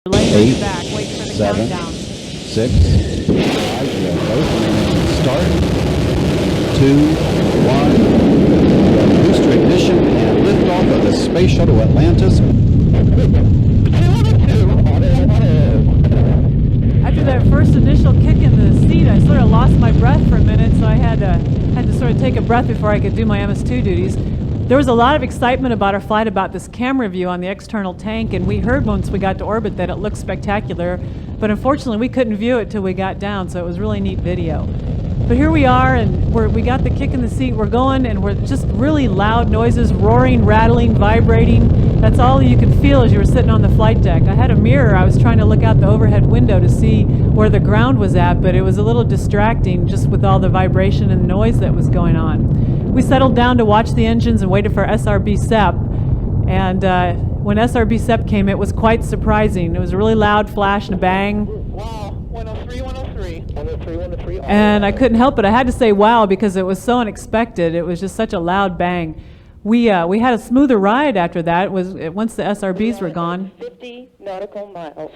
8, back, wait for the 7, countdown. 6, 5, we are both and start, 2, 1, booster ignition and liftoff of the Space Shuttle Atlantis. After that first initial kick in the seat, I sort of lost my breath for a minute, so I had to sort of take a breath before I could do my MS2 duties. There was a lot of excitement about our flight about this camera view on the external tank, and we heard once we got to orbit that it looked spectacular, but unfortunately we couldn't view it till we got down, so it was really neat video. But here we are, and we got the kick in the seat, we're going, and we're just really loud noises, roaring, rattling, vibrating. That's all you could feel as you were sitting on the flight deck. I had a mirror, I was trying to look out the overhead window to see where the ground was at, but it was a little distracting just with all the vibration and noise that was going on. We settled down to watch the engines and waited for SRB SEP, and when SRB SEP came, it was quite surprising. It was a really loud flash and a bang. Wow, 103, 103. 103, 103. And I couldn't help it. I had to say wow because it was so unexpected. It was just such a loud bang. We had a smoother ride after that. It was once the SRBs were gone. 50 nautical miles.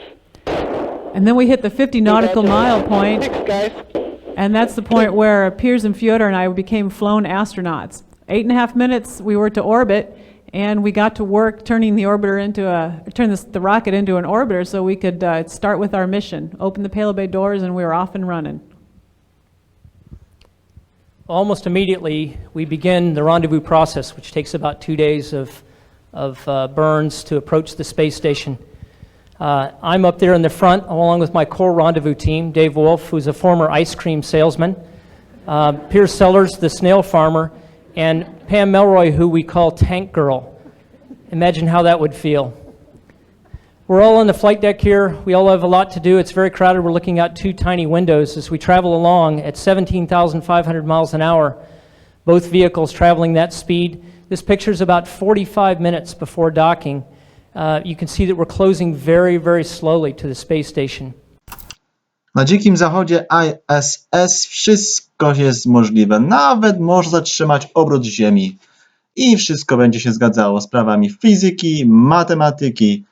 And then we hit the 50 nautical mile point. Thanks, guys. And that's the point where Piers and Fyodor and I became flown astronauts. 8.5 minutes we were to orbit, and we got to work turning the orbiter into the rocket into an orbiter so we could start with our mission. Open the payload bay doors, and we were off and running. Almost immediately, we begin the rendezvous process, which takes about 2 days of burns to approach the space station. I'm up there in the front, along with my core rendezvous team, Dave Wolf, who's a former ice cream salesman, Piers Sellers, the snail farmer, and Pam Melroy, who we call Tank Girl. Imagine how that would feel. We're all on the flight deck here. We all have a lot to do. It's very crowded. We're looking out two tiny windows as we travel along at 17,500 miles an hour, both vehicles traveling that speed. This picture is about 45 minutes before docking. You can see that we're closing very, very slowly to the space station. Na dzikim zachodzie ISS wszystko jest możliwe. Nawet może zatrzymać obrót Ziemi. I wszystko będzie się zgadzało z prawami fizyki, matematyki.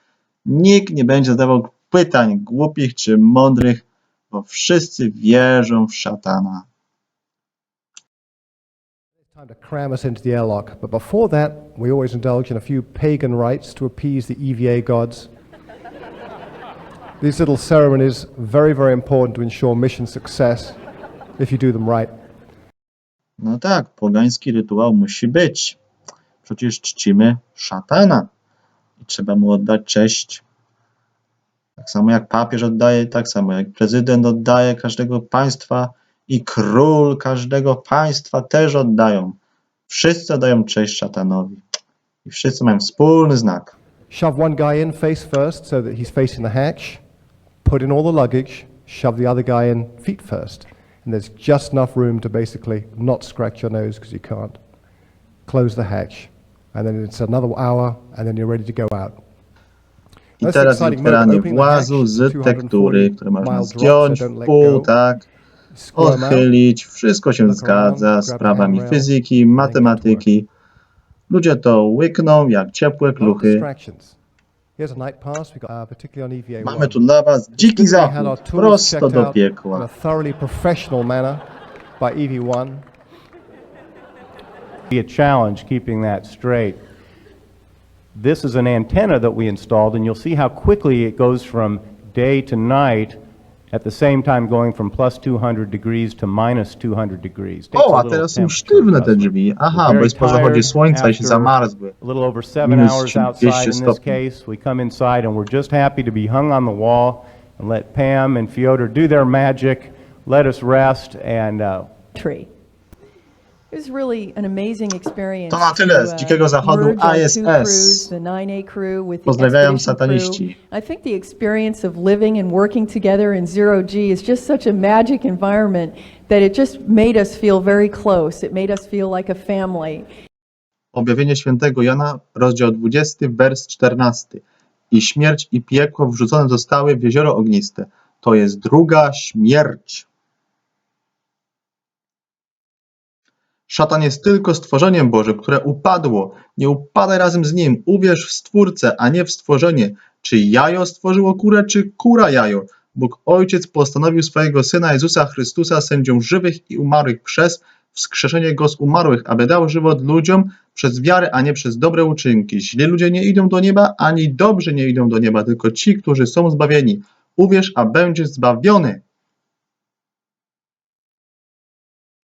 Nikt nie będzie zadawał pytań głupich czy mądrych, bo wszyscy wierzą w szatana. Time to cram us into the airlock, but before that, we always indulge in a few pagan rites to appease the EVA gods. These little ceremonies are very, very important to ensure mission success if you do them right. No tak, pogański rytuał musi być. Przecież czcimy szatana i trzeba mu oddać cześć. Tak samo jak papież oddaje, tak samo jak prezydent oddaje każdego państwa i król każdego państwa też oddają. Wszyscy oddają cześć szatanowi. I wszyscy mają wspólny znak. Shove one guy in face first so that he's facing the hatch. Put in all the luggage. Shove the other guy in feet first. And there's just enough room to basically not scratch your nose because you can't. Close the hatch. And then it's another hour and then you're ready to go out. I teraz literalnie włazu z tektury, które można zdjąć w pół, tak, odchylić. Wszystko się zgadza z prawami fizyki, matematyki. Ludzie to łykną jak ciepłe kluchy. Mamy tu dla was dziki zachód, prosto do piekła. Be a challenge keeping that straight. This is an antenna that we installed, and you'll see how quickly it goes from day to night, at the same time going from plus 200 degrees to minus 200 degrees. O, a teraz są sztywne te drzwi. Aha, bo jest po zachodzie słońca i się zamarzły. A little over 7 hours outside in this case. We come inside and we're just happy to be hung on the wall and let Pam and Fyodor do their magic, let us rest and tree. It was really an amazing experience. To na tyle z Dzikiego Zachodu ISS. Pozdrawiam sataniści. I think the experience of living and working together in zero G is just such a magic environment that it just made us feel very close. It made us feel like a family. Objawienie świętego Jana, rozdział 20, wers 14. I śmierć i piekło wrzucone zostały w jezioro ogniste. To jest druga śmierć. Szatan jest tylko stworzeniem Bożym, które upadło. Nie upadaj razem z nim. Uwierz w Stwórcę, a nie w stworzenie. Czy jajo stworzyło kurę, czy kura jajo? Bóg Ojciec postanowił swojego Syna Jezusa Chrystusa sędzią żywych i umarłych przez wskrzeszenie Go z umarłych, aby dał żywot ludziom przez wiarę, a nie przez dobre uczynki. Źli ludzie nie idą do nieba, ani dobrzy nie idą do nieba, tylko ci, którzy są zbawieni. Uwierz, a będziesz zbawiony.